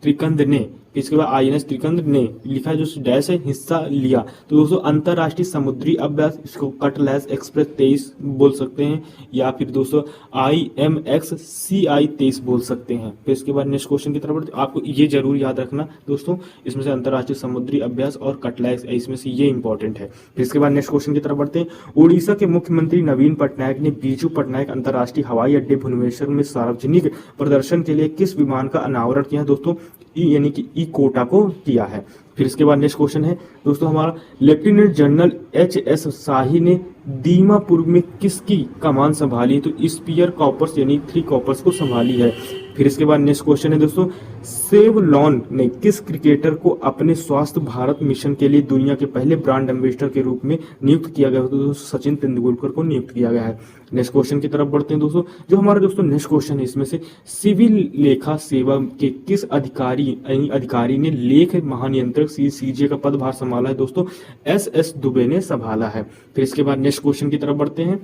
त्रिकंद ने, इसके बाद INS त्रिकंद ने लिखा है जो डैश है हिस्सा लिया? तो दोस्तों अंतरराष्ट्रीय समुद्री अभ्यास, इसको कटलैस एक्सप्रेस 23 बोल सकते हैं, या फिर दोस्तों IMXCI 23 बोल सकते हैं। फिर इसके बाद नेक्स्ट क्वेश्चन की तरफ आपको ये जरूर याद रखना दोस्तों, इसमें से अंतरराष्ट्रीय समुद्री अभ्यास और कटलैस इसमें से ये इंपॉर्टेंट है। फिर इसके बाद नेक्स्ट क्वेश्चन की तरफ बढ़ते हैं। उड़ीसा के मुख्यमंत्री नवीन पटनायक ने बीजू पटनायक अंतरराष्ट्रीय हवाई अड्डे भुवनेश्वर में सार्वजनिक प्रदर्शन के लिए किस विमान का अनावरण किया? दोस्तों यानी कि कोटा को किया है। फिर इसके बाद नेक्स्ट क्वेश्चन है दोस्तों हमारा, लेफ्टिनेंट जनरल HS शाही ने दीमापुर में किसकी कमान संभाली? तो स्पीयर कॉपर्स यानी 3 कॉपर्स को संभाली है। फिर इसके बाद नेक्स्ट क्वेश्चन है दोस्तों, सेवलॉन ने किस क्रिकेटर को अपने स्वास्थ्य भारत मिशन के लिए दुनिया के पहले ब्रांड एम्बेसडर के रूप में नियुक्त किया गया? तो दोस्तों सचिन तेंदुलकर को नियुक्त किया गया है। नेक्स्ट क्वेश्चन की तरफ बढ़ते हैं दोस्तों। जो हमारा दोस्तों नेक्स्ट क्वेश्चन है, इसमें से सिविल लेखा सेवा के किस अधिकारी ने लेख महानियंत्रक CJ का पदभार संभाला है? दोस्तों SS दुबे ने संभाला है। फिर इसके बाद नेक्स्ट क्वेश्चन की तरफ बढ़ते हैं,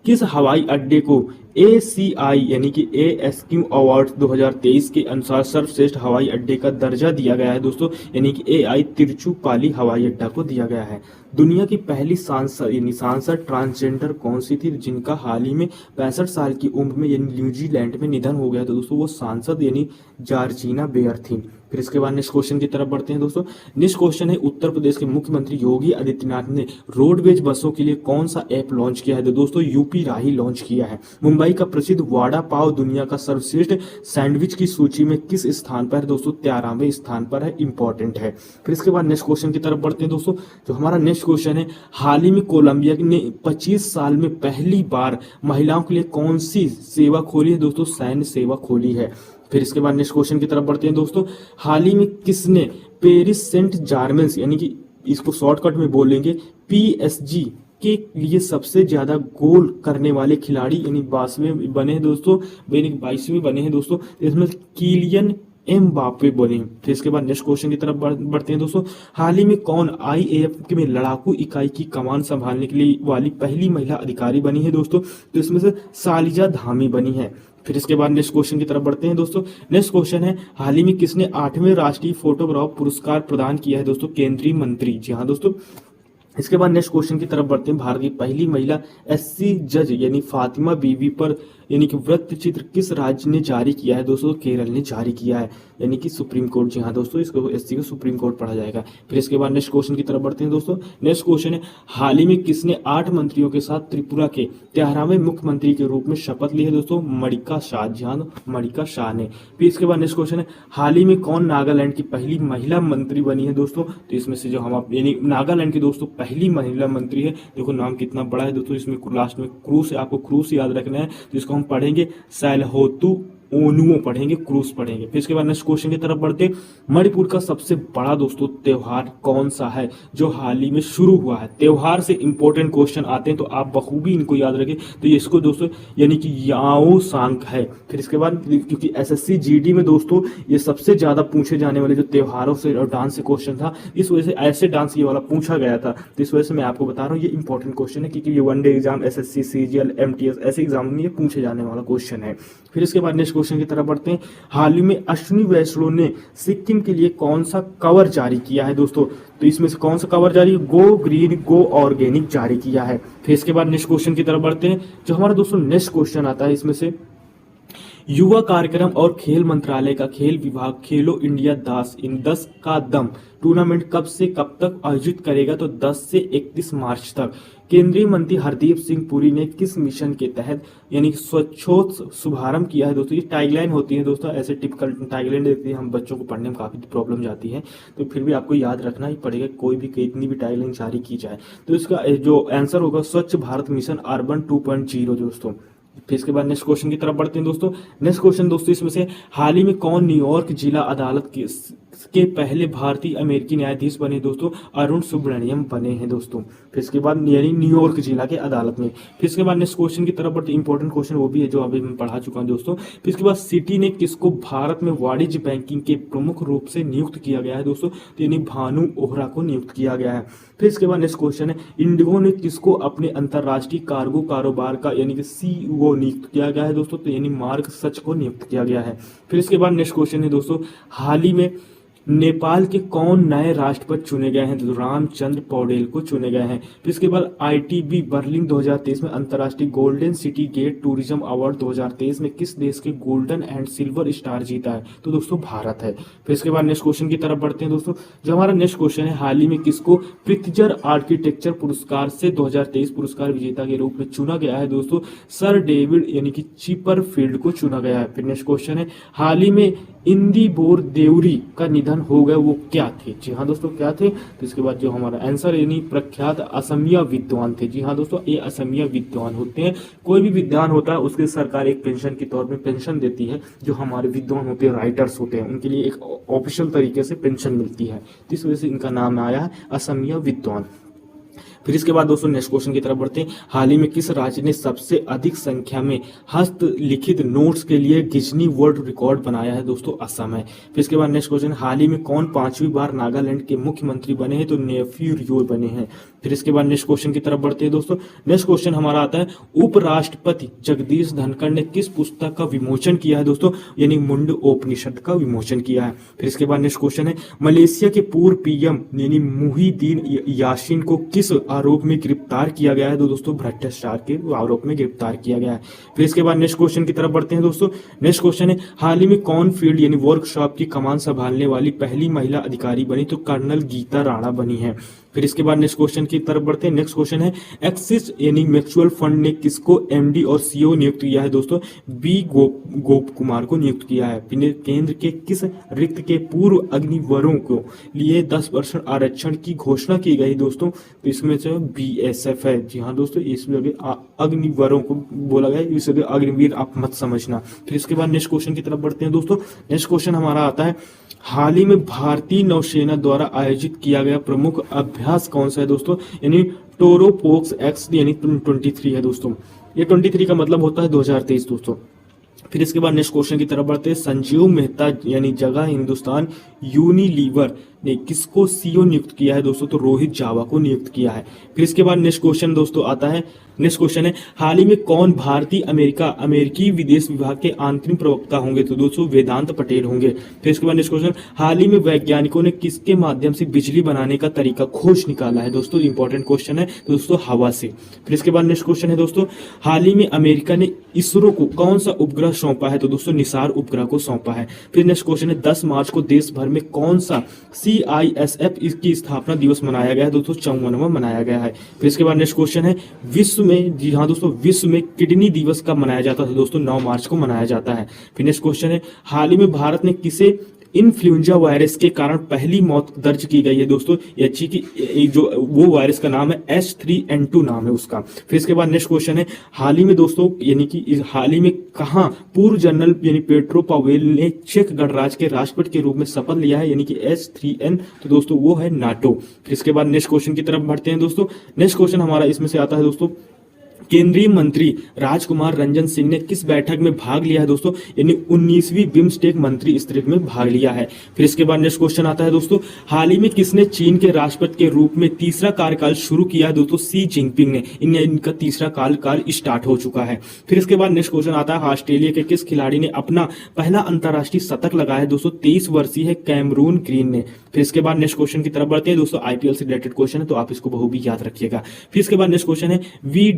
किस हवाई अड्डे को ACI यानी कि ASQ अवार्ड 2023 के अनुसार सर्वश्रेष्ठ हवाई अड्डे का दर्जा दिया गया है? दोस्तों यानी कि AI तिरुचुपाली हवाई अड्डा को दिया गया है। दुनिया की पहली सांसद ट्रांसजेंडर कौन सी थी जिनका हाल ही में 65 साल की उम्र में यानी न्यूजीलैंड में निधन हो गया? तो दोस्तों वो सांसद यानी जॉर्जिना बेयर थी। फिर इसके बाद नेक्स्ट क्वेश्चन की तरफ बढ़ते हैं दोस्तों। नेक्स्ट क्वेश्चन है, उत्तर प्रदेश के मुख्यमंत्री योगी आदित्यनाथ ने रोडवेज बसों के लिए कौन सा ऐप लॉन्च किया है? तो दोस्तों यूपी राही लॉन्च किया है। मुंबई का प्रसिद्ध वड़ा पाव दुनिया का सर्वश्रेष्ठ सैंडविच की सूची में किस स्थान पर है? दोस्तों 13वें स्थान पर है, इंपॉर्टेंट है। फिर इसके बाद नेक्स्ट क्वेश्चन की तरफ बढ़ते हैं दोस्तों। जो हमारा नेक्स्ट क्वेश्चन है, हाल ही में कोलंबिया ने 25 साल में पहली बार महिलाओं के लिए कौन सी सेवा खोली है? दोस्तों सैन्य सेवा खोली है। फिर इसके बाद नेक्स्ट क्वेश्चन की तरफ बढ़ते हैं दोस्तों। हाल ही में किसने पेरिस सेंट जर्मेंस यानी कि इसको शॉर्टकट में बोलेंगे PSG के लिए सबसे ज्यादा गोल करने वाले खिलाड़ी यानी 22वें बने हैं दोस्तों, 22वें बने हैं दोस्तों, इसमें किलियन एम्बापे बने। फिर इसके बाद नेक्स्ट क्वेश्चन की तरफ बढ़ते हैं दोस्तों। हाल ही में कौन IAF में लड़ाकू इकाई की कमान संभालने के लिए वाली पहली महिला अधिकारी बनी है? दोस्तों तो इसमें से सालिजा धामी बनी है। फिर इसके बाद नेक्स्ट क्वेश्चन की तरफ बढ़ते हैं दोस्तों। नेक्स्ट क्वेश्चन है, हाल ही में किसने 8वें राष्ट्रीय फोटोग्राफ पुरस्कार प्रदान किया है दोस्तों? केंद्रीय मंत्री। जी हाँ दोस्तों। इसके बाद नेक्स्ट क्वेश्चन की तरफ बढ़ते हैं। भारत की पहली महिला एससी जज यानी फातिमा बीबी पर यानी कि वृत्त चित्र किस राज्य ने जारी किया है दोस्तों? केरल ने जारी किया है, यानी कि सुप्रीम कोर्ट। जी हाँ दोस्तों, इसको एससी को सुप्रीम कोर्ट पढ़ा जाएगा। फिर इसके बाद नेक्स्ट क्वेश्चन की तरफ बढ़ते हैं दोस्तों। नेक्स्ट क्वेश्चन है, हाल ही में किसने 8 मंत्रियों के साथ त्रिपुरा के 13वें मुख्यमंत्री के रूप में शपथ ली है दोस्तों? मणिका शाह। जी हाँ, मणिका शाह ने। फिर इसके बाद नेक्स्ट क्वेश्चन है, हाल ही में कौन नागालैंड की पहली महिला मंत्री बनी है दोस्तों? तो इसमें से जो हम यानी नागालैंड की दोस्तों पहली महिला मंत्री है, देखो नाम कितना बड़ा है दोस्तों, इसमें लास्ट में क्रूस है, आपको क्रूस याद रखना है, तो इसको हम पढ़ेंगे सैलहोतु ओनुओ पढ़ेंगे, क्रूस पढ़ेंगे। फिर इसके बाद नेक्स्ट क्वेश्चन की तरफ बढ़ते, मणिपुर का सबसे बड़ा दोस्तों त्योहार कौन सा है जो हाल ही में शुरू हुआ है? त्योहार से इंपॉर्टेंट क्वेश्चन आते हैं तो आप बखूबी इनको याद रखें। तो ये इसको दोस्तों यानी कि याओ सांग है। फिर इसके बाद क्योंकि एसएससी जीडी में दोस्तों ये सबसे ज्यादा पूछे जाने वाले जो त्योहारों से और डांस से क्वेश्चन था, इस वजह से ऐसे डांस ये वाला पूछा गया था, तो इस वजह से मैं आपको बता रहा हूँ ये इंपॉर्टेंट क्वेश्चन है, क्योंकि ये one day exam, SSC, CGL, MTS ऐसे एग्जाम में ये पूछे जाने वाला क्वेश्चन है। फिर इसके बाद नेक्स्ट क्वेश्चन की तरफ बढ़ते हैं। हाल ही में अश्विनी वैष्णव ने सिक्किम के लिए कौन सा कवर जारी किया है दोस्तों? तो इसमें से कौन सा कवर जारी? गो ग्रीन गो ऑर्गेनिक जारी किया है। फिर इसके बाद नेक्स्ट क्वेश्चन की तरफ बढ़ते हैं। जो हमारा दोस्तों नेक्स्ट क्वेश्चन आता है, इसमें से युवा कार्यक्रम और खेल मंत्रालय का खेल विभाग खेलो इंडिया 10 का दम टूर्नामेंट कब से कब तक आयोजित करेगा? तो 10 से 31 मार्च तक। केंद्रीय मंत्री हरदीप सिंह पुरी ने किस मिशन के तहत यानी स्वच्छोत्सव शुभारंभ किया है दोस्तों? ये टैगलाइन होती है दोस्तों, ऐसे टिपिकल टैगलाइन देखते हैं हम, बच्चों को पढ़ने में काफी प्रॉब्लम जाती है, तो फिर भी आपको याद रखना ही पड़ेगा, कोई भी कितनी भी टैगलाइन जारी की जाए। तो इसका जो आंसर होगा स्वच्छ भारत मिशन अर्बन 2.0 दोस्तों। फिर इसके बाद नेक्स्ट क्वेश्चन की तरफ बढ़ते हैं दोस्तों। नेक्स्ट क्वेश्चन दोस्तों इसमें से, हाल ही में कौन न्यूयॉर्क जिला अदालत के पहले भारतीय अमेरिकी न्यायाधीश बने दोस्तों? अरुण सुब्रमण्यम बने हैं दोस्तों। फिर इसके बाद यानी न्यूयॉर्क जिला के अदालत में। फिर इसके बाद नेक्स्ट क्वेश्चन की तरफ बढ़ते, इंपॉर्टेंट क्वेश्चन वो भी है जो अभी मैं पढ़ा चुका हूं दोस्तों। फिर इसके बाद सिटी ने किसको भारत में वाणिज्य बैंकिंग के प्रमुख रूप से नियुक्त किया गया है दोस्तों? तो यानी भानु ओहरा को नियुक्त किया गया है। फिर इसके बाद नेक्स्ट क्वेश्चन है, इंडिगो ने किसको अपने अंतरराष्ट्रीय कार्गो कारोबार का यानी कि सीईओ नियुक्त किया गया है दोस्तों? तो यानी मार्क सच को नियुक्त किया गया है। फिर इसके बाद नेक्स्ट क्वेश्चन है दोस्तों, हाल ही में नेपाल के कौन नए राष्ट्रपति चुने गए हैं? तो रामचंद्र पौडेल को चुने गए हैं। फिर इसके बाद आईटीबी बर्लिन 2023 में अंतर्राष्ट्रीय golden city gate tourism award 2023 में किस देश के गोल्डन एंड सिल्वर स्टार जीता है? तो दोस्तों भारत है। फिर इसके बाद नेक्स्ट क्वेश्चन की तरफ बढ़ते हैं दोस्तों। जो हमारा नेक्स्ट क्वेश्चन है, हाल ही में किसको प्रित्जर आर्किटेक्चर पुरस्कार से 2023 पुरस्कार विजेता के रूप में चुना गया है दोस्तों? सर डेविड यानी कि चिपरफील्ड को चुना गया है। फिर नेक्स्ट क्वेश्चन है, हाल ही में इंदिबोर देवरी का निधन हो गया, वो क्या थे? जी हाँ दोस्तों, क्या थे? तो इसके बाद जो हमारा आंसर यानी प्रख्यात असमिया विद्वान थे। जी हाँ दोस्तों, ये असमिया विद्वान होते हैं। कोई भी विद्वान होता है उसके सरकार एक पेंशन के तौर में पेंशन देती है। जो हमारे विद्वान होते हैं, राइटर्स होते हैं, उनके लिए एक ऑफिशियल तरीके से पेंशन मिलती है, तो इस वजह से इनका नाम आया है असमिया विद्वान। फिर इसके बाद दोस्तों नेक्स्ट क्वेश्चन की तरफ बढ़ते हैं। हाल ही में किस राज्य ने सबसे अधिक संख्या में हस्तलिखित नोट्स के लिए गिजनी वर्ल्ड रिकॉर्ड बनाया है दोस्तों? असम है। फिर इसके बाद नेक्स्ट क्वेश्चन, हाल ही में कौन 5वीं बार नागालैंड के मुख्यमंत्री बने हैं? तो नेफ्यू रियो बने हैं। फिर इसके बाद नेक्स्ट क्वेश्चन की तरफ बढ़ते हैं दोस्तों। नेक्स्ट क्वेश्चन हमारा आता है, उपराष्ट्रपति जगदीश धनखड़ ने किस पुस्तक का विमोचन किया है दोस्तों? यानी मुंडोपनिषद का विमोचन किया है। फिर इसके बाद नेक्स्ट क्वेश्चन है, मलेशिया के पूर्व पीएम यानी मुहिदीन यासीन को किस आरोप में गिरफ्तार किया गया है? तो दोस्तों भ्रष्टाचार के आरोप में गिरफ्तार किया गया है। फिर इसके बाद नेक्स्ट क्वेश्चन की तरफ बढ़ते हैं दोस्तों। नेक्स्ट क्वेश्चन है, हाल ही में कौन फील्ड यानी वर्कशॉप की कमान संभालने वाली पहली महिला अधिकारी बनी? तो कर्नल गीता राणा बनी है। फिर इसके बाद नेक्स्ट क्वेश्चन की तरफ बढ़ते हैं। नेक्स्ट क्वेश्चन है, एक्सिस यानी म्यूचुअल फंड ने किसको एमडी और सीईओ नियुक्त किया है दोस्तों? बी गोप कुमार को नियुक्त किया है। केंद्र के किस रिक्त के पूर्व अग्निवीरों को लिए 10% आरक्षण की घोषणा की गई दोस्तों? तो इसमें से बीएसएफ है। जी हाँ दोस्तों, इसमें अग्निवीरों को बोला गया, इसलिए अग्निवीर आप मत समझना। फिर इसके बाद नेक्स्ट क्वेश्चन की तरफ बढ़ते हैं दोस्तों। नेक्स्ट क्वेश्चन हमारा आता है, हाल ही में भारतीय नौसेना द्वारा आयोजित किया गया प्रमुख अभ्यास कौन सा है दोस्तों? यानी टोरोपोक्स एक्स यानी 23 है दोस्तों। ये 23 का मतलब होता है 2023 दोस्तों। फिर इसके बाद नेक्स्ट क्वेश्चन की तरफ बढ़ते हैं। संजीव मेहता यानी जगह हिंदुस्तान यूनिलीवर ने किसको सीईओ नियुक्त किया है दोस्तों? तो रोहित जावा को नियुक्त किया है। फिर इसके बाद नेक्स्ट क्वेश्चन दोस्तों आता है, नेक्स्ट क्वेश्चन है हाल ही में कौन भारतीय अमेरिकी विदेश विभाग के अंतरिम प्रवक्ता होंगे? तो दोस्तों वेदांत पटेल होंगे। फिर इसके बाद नेक्स्ट क्वेश्चन, हाल ही में वैज्ञानिकों ने किसके माध्यम से बिजली बनाने का तरीका खोज निकाला है? दोस्तों इंपॉर्टेंट क्वेश्चन है दोस्तों, हवा से। फिर इसके बाद नेक्स्ट क्वेश्चन है दोस्तों, हाल ही में अमेरिका ने इसरो को कौन सा उपग्रह सौंपा है? तो दोस्तों निसार उपग्रह को सौंपा है। फिर नेक्स्ट क्वेश्चन है 10 मार्च को देश भर में कौन सा CISF की स्थापना दिवस मनाया गया है? दोस्तों 54वां मनाया गया है। फिर इसके बाद नेक्स्ट क्वेश्चन है विश्व में, जी हाँ दोस्तों, विश्व में किडनी दिवस कब मनाया जाता है? दोस्तों 9 मार्च को मनाया जाता है। फिर नेक्स्ट क्वेश्चन है हाल ही में भारत ने किसे इन्फ्लुएंजा वायरस के कारण पहली मौत दर्ज की गई है? दोस्तों एचई की जो वो वायरस का नाम है H3N2 नाम है उसका। फिर इसके बाद नेक्स्ट क्वेश्चन है हाल ही में दोस्तों यानी कि हाल ही में कहां पूर्व जनरल यानी पेट्रो पावेल ने चेक गणराज्य के राष्ट्रपति के रूप में शपथ लिया है यानी कि H3N? तो दोस्तों वो है नाटो। फिर इसके बाद नेक्स्ट क्वेश्चन की तरफ बढ़ते हैं दोस्तों। नेक्स्ट क्वेश्चन हमारा इसमें से आता है दोस्तों, केंद्रीय मंत्री राजकुमार रंजन सिंह ने किस बैठक में भाग लिया है? दोस्तों यानी 19वीं बिम्स्टेक मंत्री स्तरीय में भाग लिया है। फिर इसके बाद नेक्स्ट क्वेश्चन आता है दोस्तों, हाल ही में किसने चीन के राष्ट्रपति के रूप में तीसरा कार्यकाल शुरू किया है? दोस्तों शी जिनपिंग ने। इनका तीसरा कार्यकाल स्टार्ट हो चुका है। फिर इसके बाद नेक्स्ट क्वेश्चन आता है, ऑस्ट्रेलिया के किस खिलाड़ी ने अपना पहला अंतर्राष्ट्रीय शतक लगाया है? दोस्तों 23 वर्षीय है कैमरून ग्रीन ने। फिर इसके बाद नेक्स्ट क्वेश्चन की तरफ बढ़ते हैं दोस्तों, IPL से रिलेटेड क्वेश्चन है तो आप इसको बहु भी याद रखिएगा। फिर इसके बाद नेक्स्ट क्वेश्चन है वी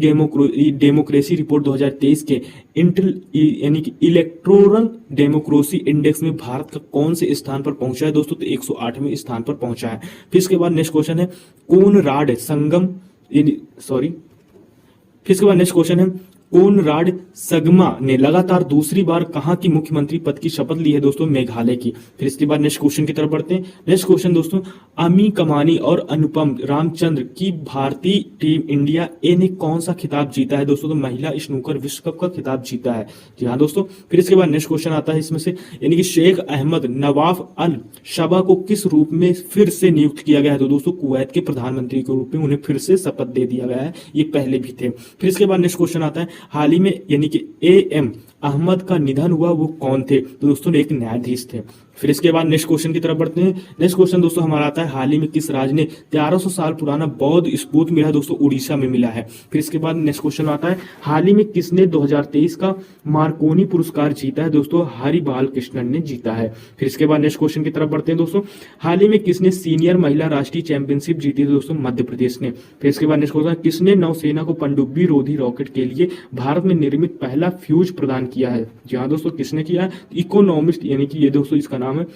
डेमोक्रेसी रिपोर्ट 2023 के यानी कि इलेक्टोरल डेमोक्रेसी इंडेक्स में भारत का कौन से स्थान पर पहुंचा है? दोस्तों तो 108वें स्थान पर पहुंचा है। फिर इसके बाद नेक्स्ट क्वेश्चन है कोनराड फिर इसके बाद नेक्स्ट क्वेश्चन है कोनराड संगमा ने लगातार दूसरी बार कहां की मुख्यमंत्री पद की शपथ ली है? दोस्तों मेघालय की। फिर इसके बाद नेक्स्ट क्वेश्चन की तरफ बढ़ते हैं। नेक्स्ट क्वेश्चन दोस्तों, अमी कमानी और अनुपम रामचंद्र की भारतीय टीम इंडिया ए ने कौन सा खिताब जीता है? दोस्तों तो महिला स्नूकर विश्व कप का खिताब जीता है। जी हाँ दोस्तों। फिर इसके बाद नेक्स्ट क्वेश्चन आता है इसमें से, यानी कि शेख अहमद नवाफ अल शबा को किस रूप में फिर से नियुक्त किया गया है? तो दोस्तों कुवैत के प्रधानमंत्री के रूप में उन्हें फिर से शपथ दे दिया गया है, ये पहले भी थे। फिर इसके बाद नेक्स्ट क्वेश्चन आता है, हाल ही में यानी कि AM अहमद का निधन हुआ, वो कौन थे? तो दोस्तों एक न्यायाधीश थे। फिर इसके बाद नेक्स्ट क्वेश्चन की तरफ बढ़ते हैं। नेक्स्ट क्वेश्चन दोस्तों हमारा आता है, हाल ही में किस राज्य ने 1300 साल पुराना बौद्ध स्तूप मिला है? दोस्तों उड़ीसा में मिला है। फिर इसके बाद नेक्स्ट क्वेश्चन आता है, हाल ही में किसने 2023 का मार्कोनी पुरस्कार जीता है? दोस्तों हरि बाल कृष्णन ने जीता है। फिर इसके बाद नेक्स्ट क्वेश्चन की तरफ बढ़ते हैं दोस्तों, हाल ही में किसने सीनियर महिला राष्ट्रीय चैंपियनशिप जीती है? दोस्तों मध्य प्रदेश ने। फिर इसके बाद नेक्स्ट क्वेश्चन, किसने नौसेना को पनडुब्बी रोधी रॉकेट के लिए भारत में निर्मित पहला फ्यूज प्रदान किया है? जी हाँ दोस्तों किसने किया है? इकोनॉमिस्ट, यानी कि ये दोस्तों इसका नाम है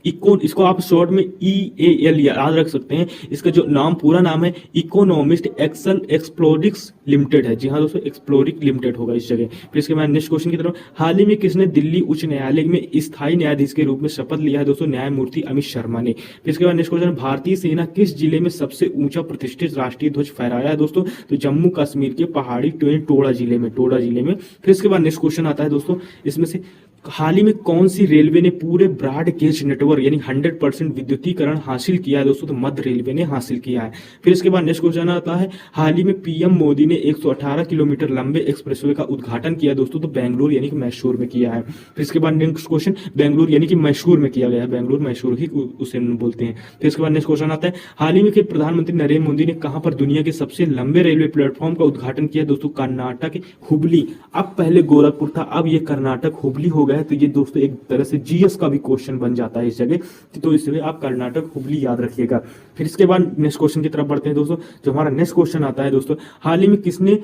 इसको आप शॉर्ट में EAL याद रख सकते हैं। इसका जो नाम पूरा नाम है इकोनॉमिस्ट एक्सप्लोरिक्स लिमिटेड है। जी हाँ दोस्तों एक्सप्लोरिक लिमिटेड होगा इस जगह। फिर इसके बाद नेक्स्ट क्वेश्चन की तरफ, हाल ही में किसने दिल्ली उच्च न्यायालय में स्थायी न्यायाधीश के रूप में शपथ लिया है? दोस्तों न्यायमूर्ति अमित शर्मा ने। फिर इसके बाद नेक्स्ट क्वेश्चन, भारतीय सेना किस जिले में सबसे ऊंचा प्रतिष्ठित राष्ट्रीय ध्वज फहराया है? दोस्तों तो जम्मू कश्मीर के पहाड़ी टोडा जिले में। फिर इसके बाद नेक्स्ट क्वेश्चन आता है दोस्तों, इसमें से हाल ही में कौन सी रेलवे ने पूरे ब्रॉड गेज नेटवर्क यानी 100% विद्युतीकरण हासिल किया है? दोस्तों तो मध्य रेलवे ने हासिल किया है। फिर इसके बाद नेक्स्ट क्वेश्चन आता है, हाल ही में PM मोदी ने 118 किलोमीटर लंबे एक्सप्रेसवे का उद्घाटन किया दोस्तों तो बेंगलुरु यानी कि मैसूर में किया है। फिर इसके बाद नेक्स्ट क्वेश्चन, बेंगलुरु यानी कि मैसूर में किया गया है, बेंगलुरु मैसूर ही उसे बोलते हैं। फिर इसके बाद नेक्स्ट क्वेश्चन आता है, हाल ही में प्रधानमंत्री नरेंद्र मोदी ने कहां पर दुनिया के सबसे लंबे रेलवे प्लेटफॉर्म का उद्घाटन किया? दोस्तों कर्नाटक हुबली। अब पहले गोरखपुर था, अब ये कर्नाटक हुबली हो गया है। तो ये दोस्तों एक तरह से GS का भी क्वेश्चन बन जाता है इस जगह, तो इसलिए आप कर्नाटक हुबली याद रखिएगा। फिर इसके बाद नेक्स्ट क्वेश्चन की तरफ बढ़ते हैं दोस्तों। जो हमारा नेक्स्ट क्वेश्चन आता है दोस्तों, हाल ही में किसने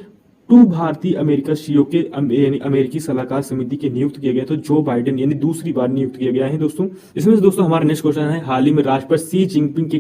2 भारतीय अमेरिका CEO के यानी अमेरिकी सलाहकार समिति के नियुक्त किए गए? तो जो बाइडेन यानी दूसरी बार नियुक्त किया गया है दोस्तों। इसमें से दोस्तों हमारा नेक्स्ट क्वेश्चन है, हाल ही में राष्ट्रपति शी जिनपिंग के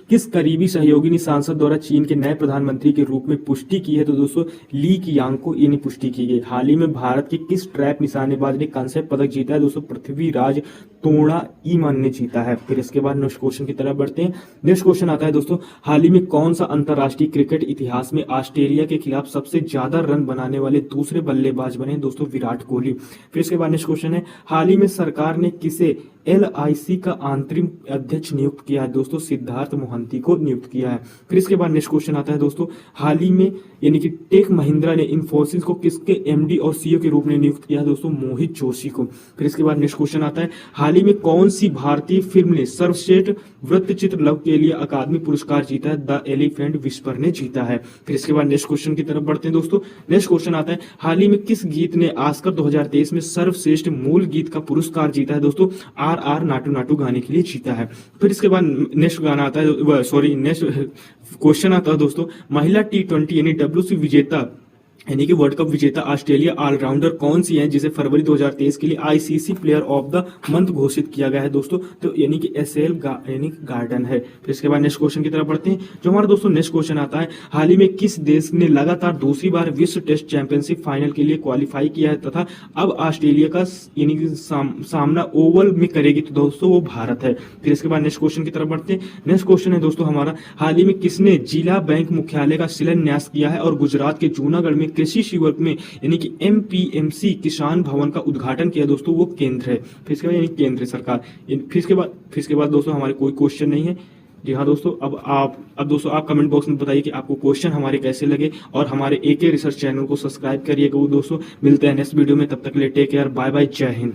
किस करीबी सहयोगी ने सांसद द्वारा चीन के नए प्रधानमंत्री के रूप में पुष्टि की है? तो दोस्तों ली कियांग को यानी पुष्टि की गई। हाल ही में भारत के किस ट्रैप निशानेबाज ने कांस्य पदक जीता है? दोस्तों पृथ्वीराज तोड़ा ईमान ने जीता है। फिर इसके बाद नेक्स्ट क्वेश्चन की तरफ बढ़ते हैं। नेक्स्ट क्वेश्चन आता है दोस्तों, हाल ही में कौन सा अंतरराष्ट्रीय क्रिकेट इतिहास में ऑस्ट्रेलिया के खिलाफ सबसे ज्यादा रन बनाने वाले दूसरे बल्लेबाज बने दोस्तों? विराट कोहली। फिर इसके बाद नेक्स्ट क्वेश्चन है, हाल ही में सरकार ने किसे LIC का अंतरिम अध्यक्ष नियुक्त किया है दोस्तों? सिद्धार्थ मोहंती को नियुक्त किया है। फिर इसके बाद नेक्स्ट क्वेश्चन आता है दोस्तों, हाल ही में यानी कि टेक महिंद्रा ने इन्फोसिस को किसके MD और CEO के रूप में नियुक्त किया है दोस्तों? मोहित जोशी को। फिर इसके बाद नेक्स्ट क्वेश्चन आता है, हाल ही में कौन सी भारतीय फिल्म ने सर्वश्रेष्ठ वृत्तचित्र लव के लिए अकादमी पुरस्कार जीता है? द एलिफेंट विस्पर ने जीता है। फिर इसके बाद नेक्स्ट क्वेश्चन की तरफ बढ़ते हैं दोस्तों। नेक्स्ट क्वेश्चन आता है, हाल ही में किस गीत ने ऑस्कर 2023 में सर्वश्रेष्ठ मूल गीत का पुरस्कार जीता है दोस्तों? RR नाटू नाटू गाने के लिए जीता है। फिर इसके बाद नेक्स्ट गाना आता है, नेक्स्ट क्वेश्चन आता है दोस्तों, महिला T20 यानी WC विजेता यानी कि वर्ल्ड कप विजेता ऑस्ट्रेलिया ऑलराउंडर कौन सी है जिसे फरवरी 2023 के लिए ICC player of the month घोषित किया गया है दोस्तों? तो यानी कि SL यानी गार्डन है। फिर इसके बाद नेक्स्ट क्वेश्चन की तरफ बढ़ते हैं। जो हमारा दोस्तों नेक्स्ट क्वेश्चन आता है, हाल ही में किस देश ने लगातार दूसरी बार विश्व टेस्ट चैंपियनशिप फाइनल के लिए क्वालिफाई किया है तथा अब ऑस्ट्रेलिया का यानी कि सामना ओवल में करेगी? तो दोस्तों वो भारत है। फिर इसके बाद नेक्स्ट क्वेश्चन की तरफ बढ़ते हैं। नेक्स्ट क्वेश्चन है दोस्तों हमारा, हाल ही में किसने जिला बैंक मुख्यालय का शिलान्यास किया है और गुजरात के जूनागढ़ में कृषि शिविर में यानी कि MPMC किसान भवन का उद्घाटन किया दोस्तों? वो केंद्र है। फिर इसके बाद यानी केंद्र सरकार। फिर इसके बाद दोस्तों हमारे कोई क्वेश्चन नहीं है। जी हाँ दोस्तों, अब दोस्तों आप कमेंट बॉक्स में बताइए कि आपको क्वेश्चन हमारे कैसे लगे और हमारे AK रिसर्च चैनल को सब्सक्राइब करिएगा दोस्तों। मिलते हैं नेक्स्ट वीडियो में, तब तक के लिए टेक केयर, बाय बाय, जय हिंद।